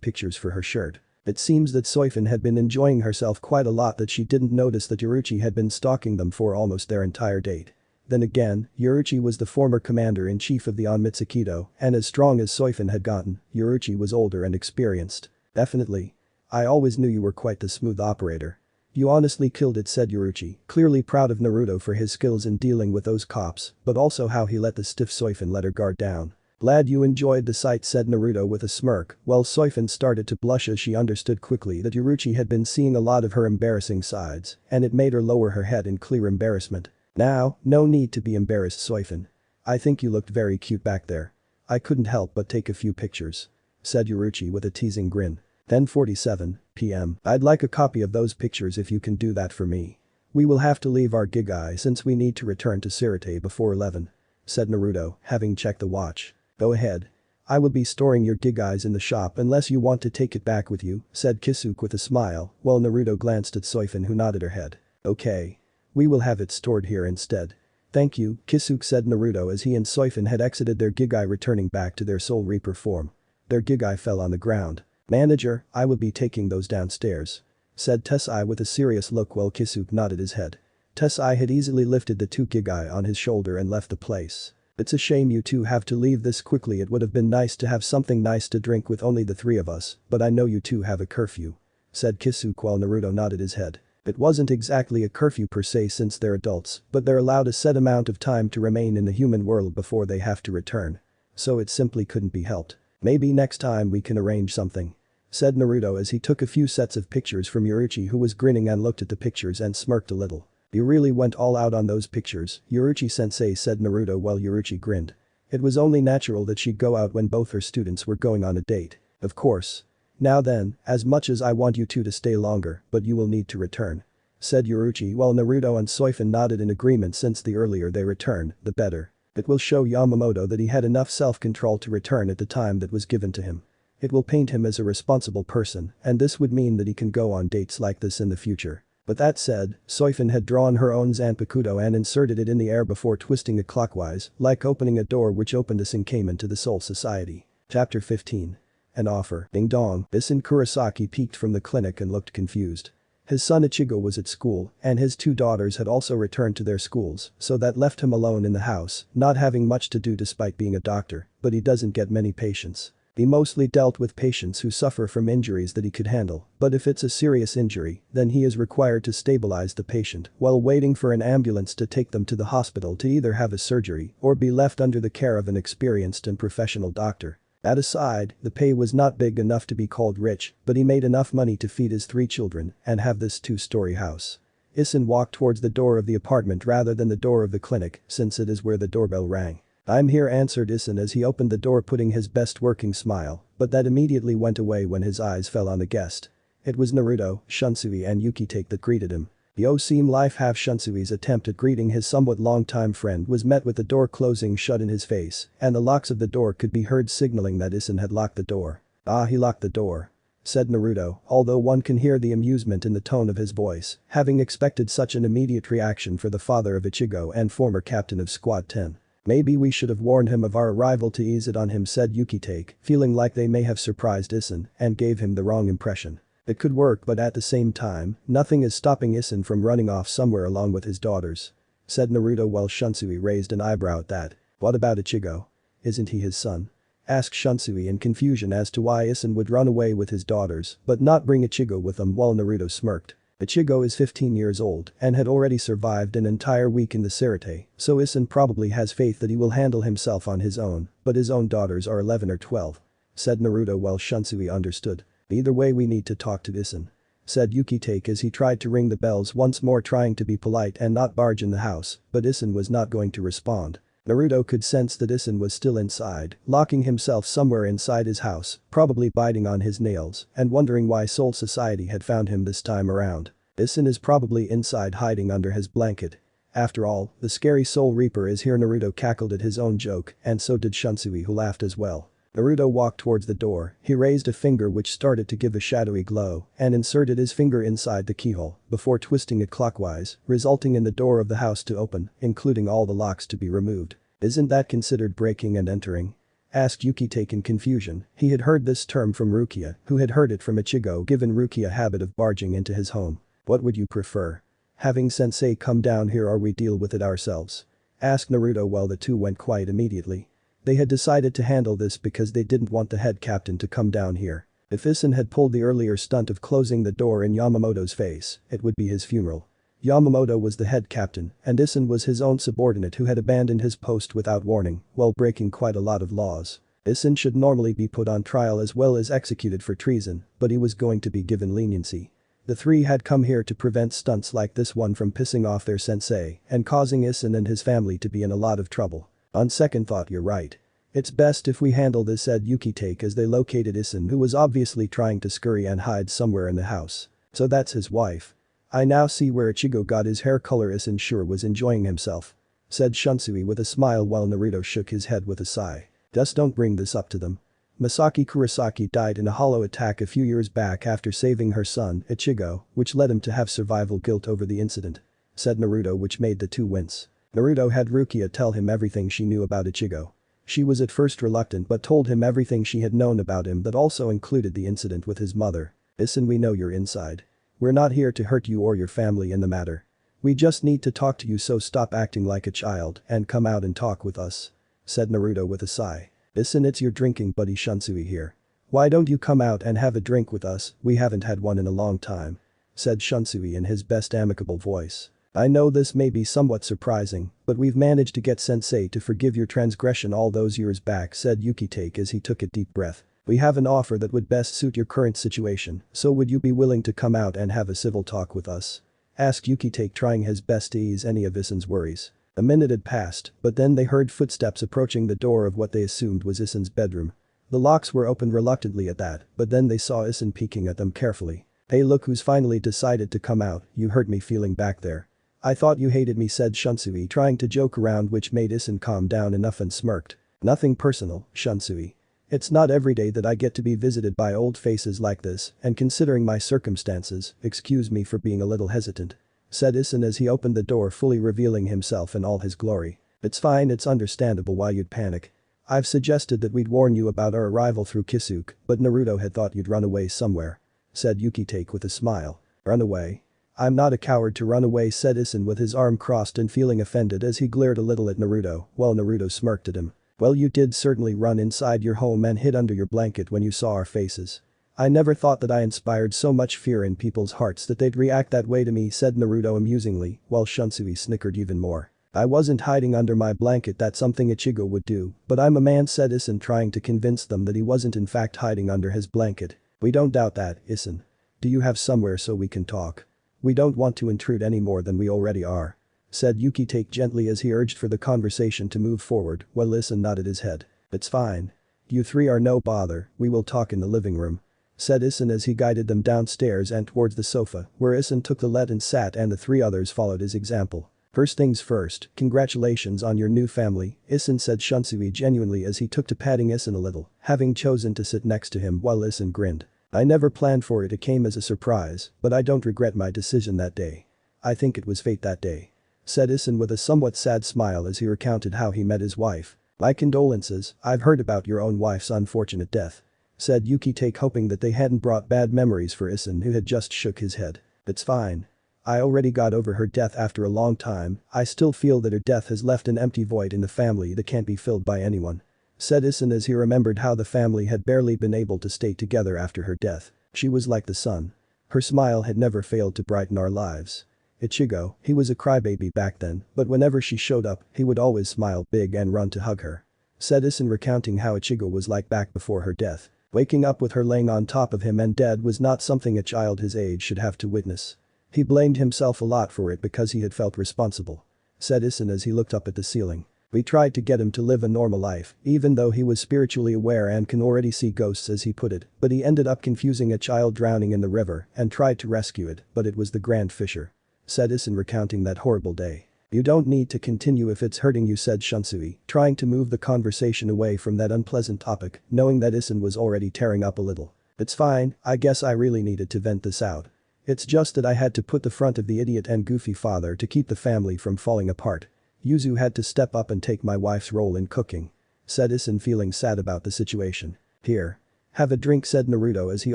pictures for her shirt. It seems that Soifin had been enjoying herself quite a lot that she didn't notice that Yaruchi had been stalking them for almost their entire date. Then again, Yaruchi was the former commander-in-chief of the Onmitsukido, and as strong as Soifin had gotten, Yaruchi was older and experienced. "Definitely. I always knew you were quite the smooth operator. You honestly killed it," said Yaruchi, clearly proud of Naruto for his skills in dealing with those cops, but also how he let the stiff Soifin let her guard down. "Glad you enjoyed the sight," said Naruto with a smirk, while Soifin started to blush as she understood quickly that Yaruchi had been seeing a lot of her embarrassing sides, and it made her lower her head in clear embarrassment. "Now, no need to be embarrassed, Soifin. I think you looked very cute back there. I couldn't help but take a few pictures," said Yaruchi with a teasing grin. 10:47 p.m. "I'd like a copy of those pictures if you can do that for me. We will have to leave our Gigai since we need to return to Sirte before 11, said Naruto, having checked the watch. "Go ahead. I will be storing your Gigais in the shop unless you want to take it back with you," said Kisuke with a smile, while Naruto glanced at Soifin who nodded her head. "Okay. We will have it stored here instead." "Thank you," Kisuke said Naruto as he and Soifin had exited their Gigai returning back to their Soul Reaper form. Their Gigai fell on the ground. "Manager, I will be taking those downstairs," said Tessai with a serious look while Kisuke nodded his head. Tessai had easily lifted the two Gigai on his shoulder and left the place. "It's a shame you two have to leave this quickly. It would have been nice to have something nice to drink with only the three of us, but I know you two have a curfew," said Kisuke while Naruto nodded his head. It wasn't exactly a curfew per se since they're adults, but they're allowed a set amount of time to remain in the human world before they have to return. So it simply couldn't be helped. "Maybe next time we can arrange something," said Naruto as he took a few sets of pictures from Yaruchi who was grinning and looked at the pictures and smirked a little. "You really went all out on those pictures, Yaruchi-sensei," said Naruto while Yaruchi grinned. It was only natural that she'd go out when both her students were going on a date. "Of course. Now then, as much as I want you two to stay longer, but you will need to return," said Yaruchi while Naruto and Soifin nodded in agreement since the earlier they returned, the better. It will show Yamamoto that he had enough self-control to return at the time that was given to him. It will paint him as a responsible person, and this would mean that he can go on dates like this in the future. But that said, Soifin had drawn her own Zanpakuto and inserted it in the air before twisting it clockwise, like opening a door which opened us and came into the Soul Society. Chapter 15. An offer. Ding dong. Isin Kurosaki peeked from the clinic and looked confused. His son Ichigo was at school, and his two daughters had also returned to their schools, so that left him alone in the house, not having much to do despite being a doctor, but he doesn't get many patients. He mostly dealt with patients who suffer from injuries that he could handle, but if it's a serious injury, then he is required to stabilize the patient while waiting for an ambulance to take them to the hospital to either have a surgery or be left under the care of an experienced and professional doctor. That aside, the pay was not big enough to be called rich, but he made enough money to feed his 3 children and have this 2-story house. Isin walked towards the door of the apartment rather than the door of the clinic, since it is where the doorbell rang. "I'm here," answered Isin as he opened the door putting his best working smile, but that immediately went away when his eyes fell on the guest. It was Naruto, Shunsui and Yukitake that greeted him. The OSEAM life half Shunsui's attempt at greeting his somewhat long-time friend was met with the door closing shut in his face, and the locks of the door could be heard signaling that Isin had locked the door. "Ah, he locked the door," said Naruto, although one can hear the amusement in the tone of his voice, having expected such an immediate reaction for the father of Ichigo and former captain of Squad 10. "Maybe we should have warned him of our arrival to ease it on him," said Yukitake, feeling like they may have surprised Isin and gave him the wrong impression. It could work, but at the same time, nothing is stopping Isin from running off somewhere along with his daughters, said Naruto while Shunsui raised an eyebrow at that. "What about Ichigo? Isn't he his son?" asked Shunsui in confusion as to why Isin would run away with his daughters but not bring Ichigo with them while Naruto smirked. Ichigo is 15 years old and had already survived an entire week in the Sirte, so Isin probably has faith that he will handle himself on his own, but his own daughters are 11 or 12, said Naruto while Shunsui understood. "Either way we need to talk to Isin," said Yukitake as he tried to ring the bells once more trying to be polite and not barge in the house, but Isin was not going to respond. Naruto could sense that Issen was still inside, locking himself somewhere inside his house, probably biting on his nails and wondering why Soul Society had found him this time around. Issen is probably inside hiding under his blanket. After all, the scary Soul Reaper is here. Naruto cackled at his own joke, and so did Shunsui, who laughed as well. Naruto walked towards the door, he raised a finger which started to give a shadowy glow and inserted his finger inside the keyhole before twisting it clockwise, resulting in the door of the house to open, including all the locks to be removed. Isn't that considered breaking and entering? Asked Yukitake in confusion. He had heard this term from Rukia, who had heard it from Ichigo, given Rukia's habit of barging into his home. What would you prefer? Having sensei come down here or we deal with it ourselves? Asked Naruto while the two went quiet immediately. They had decided to handle this because they didn't want the head captain to come down here. If Issen had pulled the earlier stunt of closing the door in Yamamoto's face, it would be his funeral. Yamamoto was the head captain, and Issen was his own subordinate who had abandoned his post without warning, while breaking quite a lot of laws. Issen should normally be put on trial as well as executed for treason, but he was going to be given leniency. The three had come here to prevent stunts like this one from pissing off their sensei and causing Issen and his family to be in a lot of trouble. On second thought, you're right. It's best if we handle this, said Yukitake as they located Issen, who was obviously trying to scurry and hide somewhere in the house. So that's his wife. I now see where Ichigo got his hair color. Issen sure was enjoying himself. Said Shunsui with a smile while Naruto shook his head with a sigh. Just don't bring this up to them. Masaki Kurosaki died in a hollow attack a few years back after saving her son, Ichigo, which led him to have survival guilt over the incident. Said Naruto, which made the two wince. Naruto had Rukia tell him everything she knew about Ichigo. She was at first reluctant but told him everything she had known about him, that also included the incident with his mother. Issen, we know you're inside. We're not here to hurt you or your family in the matter. We just need to talk to you, so stop acting like a child and come out and talk with us. Said Naruto with a sigh. Issen, it's your drinking buddy Shunsui here. Why don't you come out and have a drink with us? We haven't had one in a long time. Said Shunsui in his best amicable voice. I know this may be somewhat surprising, but we've managed to get sensei to forgive your transgression all those years back, said Yukitake as he took a deep breath. We have an offer that would best suit your current situation, so would you be willing to come out and have a civil talk with us? Asked Yukitake, trying his best to ease any of Issen's worries. A minute had passed, but then they heard footsteps approaching the door of what they assumed was Issen's bedroom. The locks were opened reluctantly at that, but then they saw Issen peeking at them carefully. Hey, look who's finally decided to come out. You hurt me feeling back there. I thought you hated me, said Shunsui, trying to joke around, which made Issen calm down enough and smirked. Nothing personal, Shunsui. It's not every day that I get to be visited by old faces like this, and considering my circumstances, excuse me for being a little hesitant. Said Issen as he opened the door, fully revealing himself in all his glory. It's fine, it's understandable why you'd panic. I've suggested that we'd warn you about our arrival through Kisuke, but Naruto had thought you'd run away somewhere. Said Yukitake with a smile. Run away? I'm not a coward to run away, said Issen with his arm crossed and feeling offended as he glared a little at Naruto, while Naruto smirked at him. Well, you did certainly run inside your home and hid under your blanket when you saw our faces. I never thought that I inspired so much fear in people's hearts that they'd react that way to me, said Naruto amusingly, while Shunsui snickered even more. I wasn't hiding under my blanket, that's something Ichigo would do, but I'm a man, said Issen, trying to convince them that he wasn't in fact hiding under his blanket. We don't doubt that, Issen. Do you have somewhere so we can talk? We don't want to intrude any more than we already are. Said Yukitake gently as he urged for the conversation to move forward, while Issen nodded his head. It's fine. You three are no bother, we will talk in the living room. Said Issen as he guided them downstairs and towards the sofa, where Issen took the lead and sat, and the three others followed his example. First things first, congratulations on your new family, Issen, said Shunsui genuinely as he took to patting Issen a little, having chosen to sit next to him while Issen grinned. I never planned for it, it came as a surprise, but I don't regret my decision that day. I think it was fate that day. Said Issen with a somewhat sad smile as he recounted how he met his wife. My condolences, I've heard about your own wife's unfortunate death. Said Yukitake, hoping that they hadn't brought bad memories for Issen, who had just shook his head. It's fine. I already got over her death after a long time. I still feel that her death has left an empty void in the family that can't be filled by anyone. Said Issen as he remembered how the family had barely been able to stay together after her death. She was like the sun. Her smile had never failed to brighten our lives. Ichigo, he was a crybaby back then, but whenever she showed up, he would always smile big and run to hug her. Said Issen, recounting how Ichigo was like back before her death. Waking up with her laying on top of him and dead was not something a child his age should have to witness. He blamed himself a lot for it because he had felt responsible. Said Issen as he looked up at the ceiling. We tried to get him to live a normal life, even though he was spiritually aware and can already see ghosts as he put it, but he ended up confusing a child drowning in the river and tried to rescue it, but it was the Grand Fisher," said Isin, recounting that horrible day. "You don't need to continue if it's hurting you," said Shunsui, trying to move the conversation away from that unpleasant topic, knowing that Isin was already tearing up a little. "It's fine, I guess I really needed to vent this out. It's just that I had to put the front of the idiot and goofy father to keep the family from falling apart. Yuzu had to step up and take my wife's role in cooking," said Isin, feeling sad about the situation. "Here. Have a drink," said Naruto as he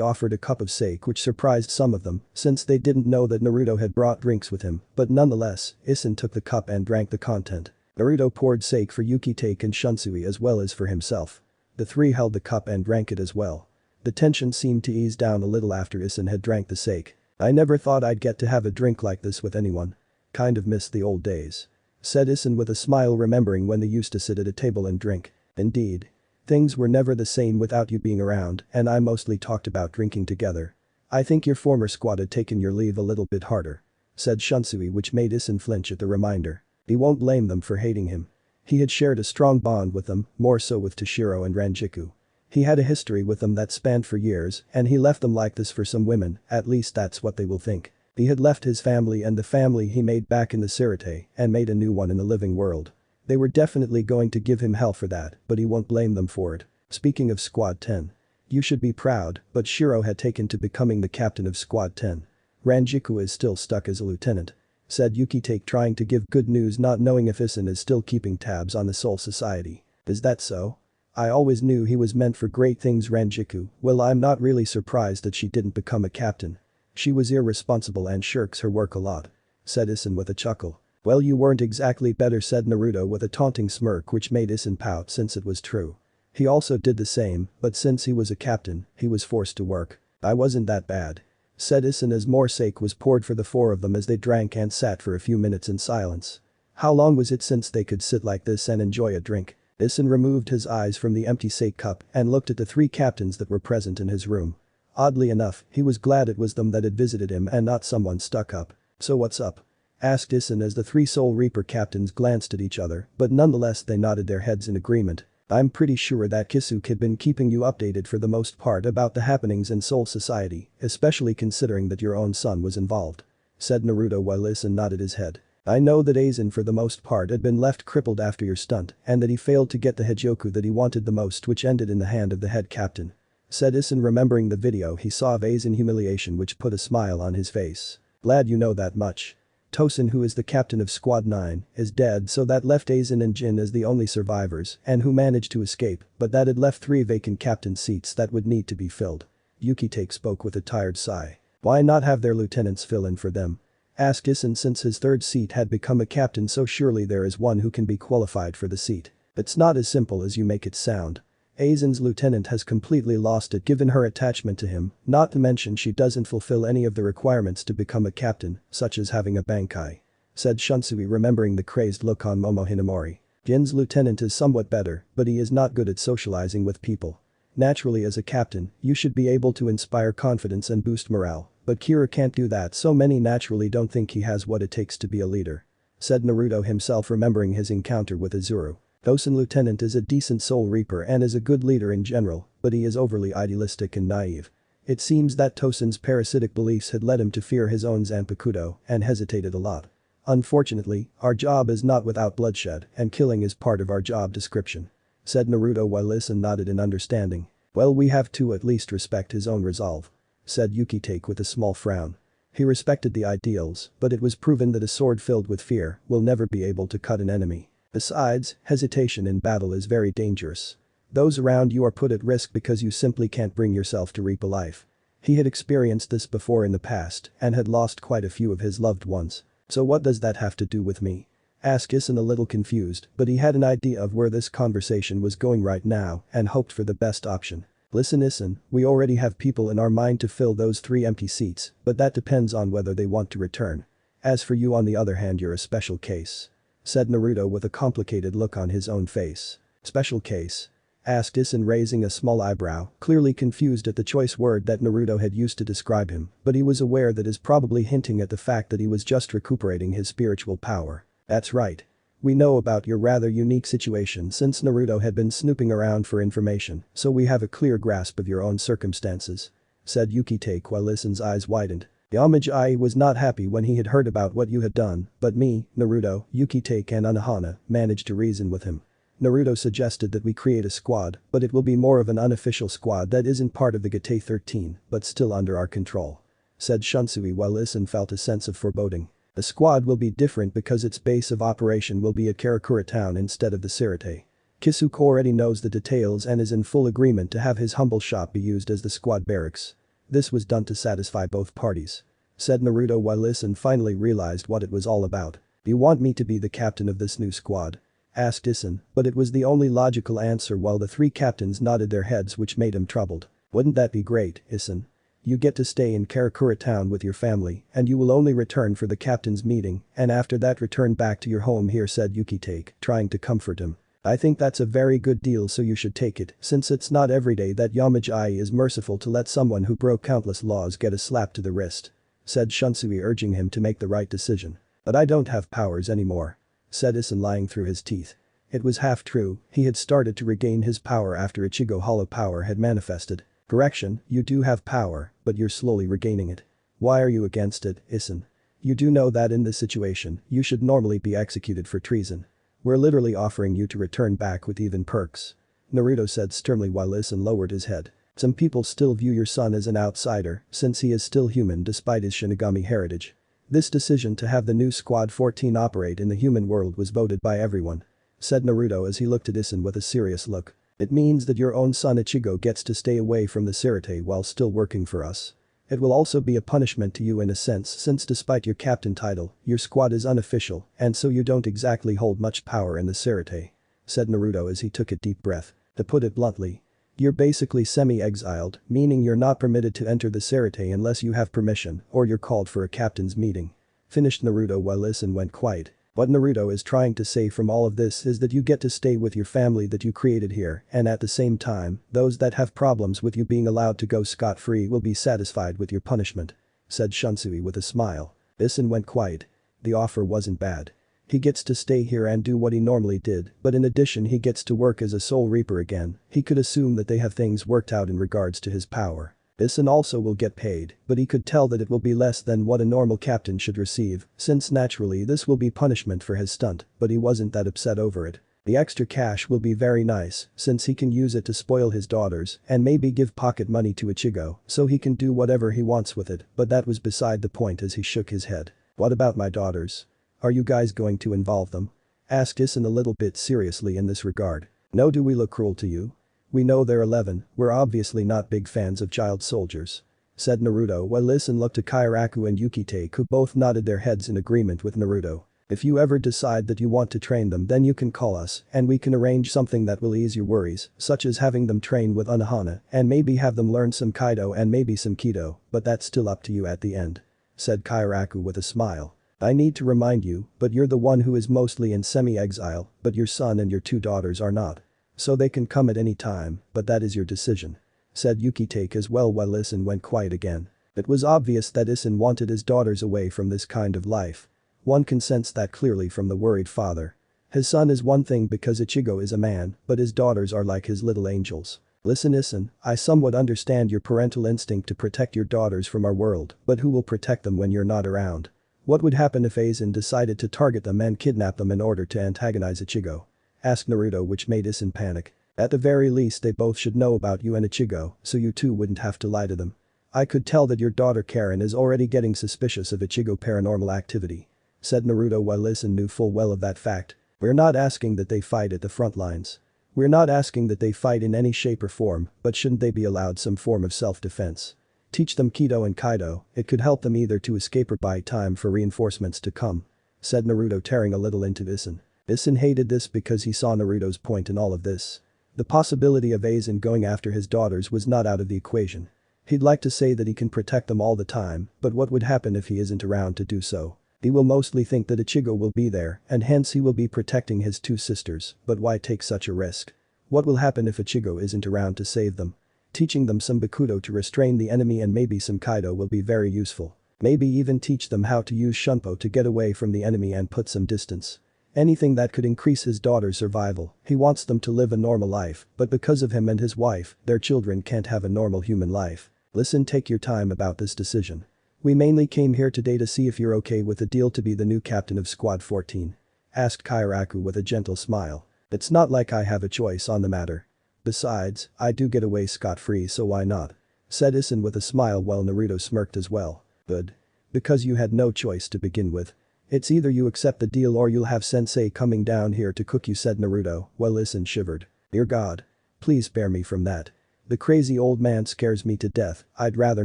offered a cup of sake, which surprised some of them since they didn't know that Naruto had brought drinks with him, but nonetheless, Isin took the cup and drank the content. Naruto poured sake for Yukitake and Shunsui as well as for himself. The three held the cup and drank it as well. The tension seemed to ease down a little after Isin had drank the sake. "I never thought I'd get to have a drink like this with anyone. Kind of miss the old days," said Isin with a smile, remembering when they used to sit at a table and drink. "Indeed. Things were never the same without you being around, and I mostly talked about drinking together. I think your former squad had taken your leave a little bit harder," said Shunsui, which made Isin flinch at the reminder. He won't blame them for hating him. He had shared a strong bond with them, more so with Toshiro and Ranjiku. He had a history with them that spanned for years, and he left them like this for some women, at least that's what they will think. He had left his family and the family he made back in the Sirte and made a new one in the living world. They were definitely going to give him hell for that, but he won't blame them for it. Speaking of Squad 10. You should be proud, but Shiro had taken to becoming the captain of Squad 10. Ranjiku is still stuck as a lieutenant," said Yukitake, trying to give good news, not knowing if Isin is still keeping tabs on the Soul Society. "Is that so? I always knew he was meant for great things." Ranjiku, "Well, I'm not really surprised that she didn't become a captain. She was irresponsible and shirks her work a lot," said Isin with a chuckle. "Well, you weren't exactly better," said Naruto with a taunting smirk, which made Isin pout since it was true. He also did the same, but since he was a captain, he was forced to work. "I wasn't that bad," said Isin as more sake was poured for the four of them as they drank and sat for a few minutes in silence. How long was it since they could sit like this and enjoy a drink? Isin removed his eyes from the empty sake cup and looked at the three captains that were present in his room. Oddly enough, he was glad it was them that had visited him and not someone stuck up. "So what's up?" asked Isin as the three Soul Reaper captains glanced at each other, but nonetheless they nodded their heads in agreement. "I'm pretty sure that Kisuke had been keeping you updated for the most part about the happenings in Soul Society, especially considering that your own son was involved," said Naruto while Isin nodded his head. "I know that Aizen for the most part had been left crippled after your stunt and that he failed to get the Hijoku that he wanted the most, which ended in the hand of the head captain," said Isin, remembering the video he saw of Aizen humiliation, which put a smile on his face. "Glad you know that much. Tosin, who is the captain of Squad 9, is dead, so that left Aizen and Jin as the only survivors and who managed to escape, but that had left 3 vacant captain seats that would need to be filled." Yukitake spoke with a tired sigh. "Why not have their lieutenants fill in for them?" asked Isin, since his third seat had become a captain, so surely there is one who can be qualified for the seat. "It's not as simple as you make it sound. Aizen's lieutenant has completely lost it given her attachment to him, not to mention she doesn't fulfill any of the requirements to become a captain, such as having a bankai," said Shunsui, remembering the crazed look on Momo Hinamori. "Jin's lieutenant is somewhat better, but he is not good at socializing with people. Naturally, as a captain, you should be able to inspire confidence and boost morale, but Kira can't do that, so many naturally don't think he has what it takes to be a leader," said Naruto, himself remembering his encounter with Izuru. "Tosin lieutenant is a decent Soul Reaper and is a good leader in general, but he is overly idealistic and naive. It seems that Tosin's parasitic beliefs had led him to fear his own Zanpakuto and hesitated a lot. Unfortunately, our job is not without bloodshed and killing is part of our job description," said Naruto while Isin nodded in understanding. "Well, we have to at least respect his own resolve," said Yukitake with a small frown. He respected the ideals, but it was proven that a sword filled with fear will never be able to cut an enemy. Besides, hesitation in battle is very dangerous. Those around you are put at risk because you simply can't bring yourself to reap a life. He had experienced this before in the past and had lost quite a few of his loved ones. "So what does that have to do with me?" asked Isin, a little confused, but he had an idea of where this conversation was going right now and hoped for the best option. "Listen, Isin, we already have people in our mind to fill those 3 empty seats, but that depends on whether they want to return. As for you, on the other hand, you're a special case," said Naruto with a complicated look on his own face. "Special case?" asked Isin, raising a small eyebrow, clearly confused at the choice word that Naruto had used to describe him, but he was aware that is probably hinting at the fact that he was just recuperating his spiritual power. "That's right. We know about your rather unique situation since Naruto had been snooping around for information, so we have a clear grasp of your own circumstances," said Yukitake while Isen's eyes widened. Yamajai was not happy when he had heard about what you had done, but me, Naruto, Yukitake and Unohana managed to reason with him. Naruto suggested that we create a squad, but it will be more of an unofficial squad that isn't part of the Gate 13, but still under our control," said Shunsui while Isen felt a sense of foreboding. The squad will be different because its base of operation will be at Karakura town instead of the Sirte. Kisuko already knows the details and is in full agreement to have his humble shop be used as the squad barracks. This was done to satisfy both parties," said Naruto while Isen finally realized what it was all about. "Do you want me to be the captain of this new squad?" asked Isen, but it was the only logical answer while the three captains nodded their heads which made him troubled. "Wouldn't that be great, Isen? You get to stay in Karakura town with your family and you will only return for the captain's meeting and after that return back to your home here," said Yukitake, trying to comfort him. "I think that's a very good deal so you should take it since it's not every day that Yamajai is merciful to let someone who broke countless laws get a slap to the wrist," said Shunsui urging him to make the right decision. "But I don't have powers anymore," said Isen lying through his teeth. It was half true, he had started to regain his power after Ichigo hollow power had manifested. "Correction, you do have power, but you're slowly regaining it. Why are you against it, Isen? You do know that in this situation, you should normally be executed for treason. We're literally offering you to return back with even perks," Naruto said sternly while Isen lowered his head. "Some people still view your son as an outsider since he is still human despite his Shinigami heritage. This decision to have the new Squad 14 operate in the human world was voted by everyone," said Naruto as he looked at Isen with a serious look. "It means that your own son Ichigo gets to stay away from the Sirte while still working for us. It will also be a punishment to you in a sense since despite your captain title, your squad is unofficial and so you don't exactly hold much power in the Sirte," said Naruto as he took a deep breath. "To put it bluntly, you're basically semi-exiled, meaning you're not permitted to enter the Sirte unless you have permission or you're called for a captain's meeting," finished Naruto while Isen went quiet. What Naruto is trying to say from all of this is that you get to stay with your family that you created here and at the same time, those that have problems with you being allowed to go scot-free will be satisfied with your punishment," said Shunsui with a smile. Isen went quiet. The offer wasn't bad. He gets to stay here and do what he normally did, but in addition he gets to work as a Soul Reaper again. He could assume that they have things worked out in regards to his power. Isen also will get paid, but he could tell that it will be less than what a normal captain should receive, since naturally this will be punishment for his stunt, but he wasn't that upset over it. The extra cash will be very nice, since he can use it to spoil his daughters and maybe give pocket money to Ichigo, so he can do whatever he wants with it, but that was beside the point as he shook his head. "What about my daughters? Are you guys going to involve them?" asked Isen a little bit seriously in this regard. "No, do we look cruel to you? We know they're 11, we're obviously not big fans of child soldiers," said Naruto while Isen looked at Kairaku and Yukitake who both nodded their heads in agreement with Naruto. "If you ever decide that you want to train them then you can call us and we can arrange something that will ease your worries, such as having them train with Unohana and maybe have them learn some Kaido and maybe some Kido, but that's still up to you at the end," said Kairaku with a smile. "I need to remind you, but you're the one who is mostly in semi-exile, but your son and your two daughters are not. So they can come at any time, but that is your decision," said Yukitake as well while Isen went quiet again. It was obvious that Isen wanted his daughters away from this kind of life. One can sense that clearly from the worried father. His son is one thing because Ichigo is a man, but his daughters are like his little angels. "Listen Isen, I somewhat understand your parental instinct to protect your daughters from our world, but who will protect them when you're not around? What would happen if Aizen decided to target them and kidnap them in order to antagonize Ichigo?" asked Naruto which made Isen panic. "At the very least they both should know about you and Ichigo, so you two wouldn't have to lie to them. I could tell that your daughter Karen is already getting suspicious of Ichigo paranormal activity," said Naruto while Isen knew full well of that fact. "We're not asking that they fight at the front lines. We're not asking that they fight in any shape or form, but shouldn't they be allowed some form of self-defense? Teach them Kido and Kaido, it could help them either to escape or buy time for reinforcements to come," said Naruto tearing a little into Isen. Isen hated this because he saw Naruto's point in all of this. The possibility of Aizen going after his daughters was not out of the equation. He'd like to say that he can protect them all the time, but what would happen if he isn't around to do so? He will mostly think that Ichigo will be there and hence he will be protecting his two sisters, but why take such a risk? What will happen if Ichigo isn't around to save them? Teaching them some Bakudo to restrain the enemy and maybe some Kaido will be very useful. Maybe even teach them how to use Shunpo to get away from the enemy and put some distance. Anything that could increase his daughter's survival. He wants them to live a normal life, but because of him and his wife, their children can't have a normal human life. Listen, take your time about this decision. We mainly came here today to see if you're okay with the deal to be the new captain of Squad 14. Asked Kairaku with a gentle smile. It's not like I have a choice on the matter. Besides, I do get away scot-free, so why not? Said Aizen with a smile while Naruto smirked as well. Good. Because you had no choice to begin with. It's either you accept the deal or you'll have sensei coming down here to cook you, said Naruto, while Aizen shivered. Dear God. Please spare me from that. The crazy old man scares me to death, I'd rather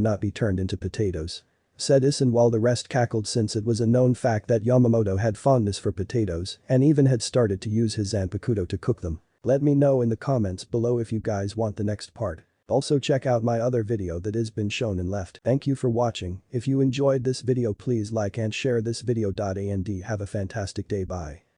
not be turned into potatoes. Said Aizen while the rest cackled, since it was a known fact that Yamamoto had fondness for potatoes and even had started to use his zanpakuto to cook them. Let me know in the comments below if you guys want the next part. Also check out my other video that has been shown and left. Thank you for watching. If you enjoyed this video, please like and share this video. And have a fantastic day. Bye.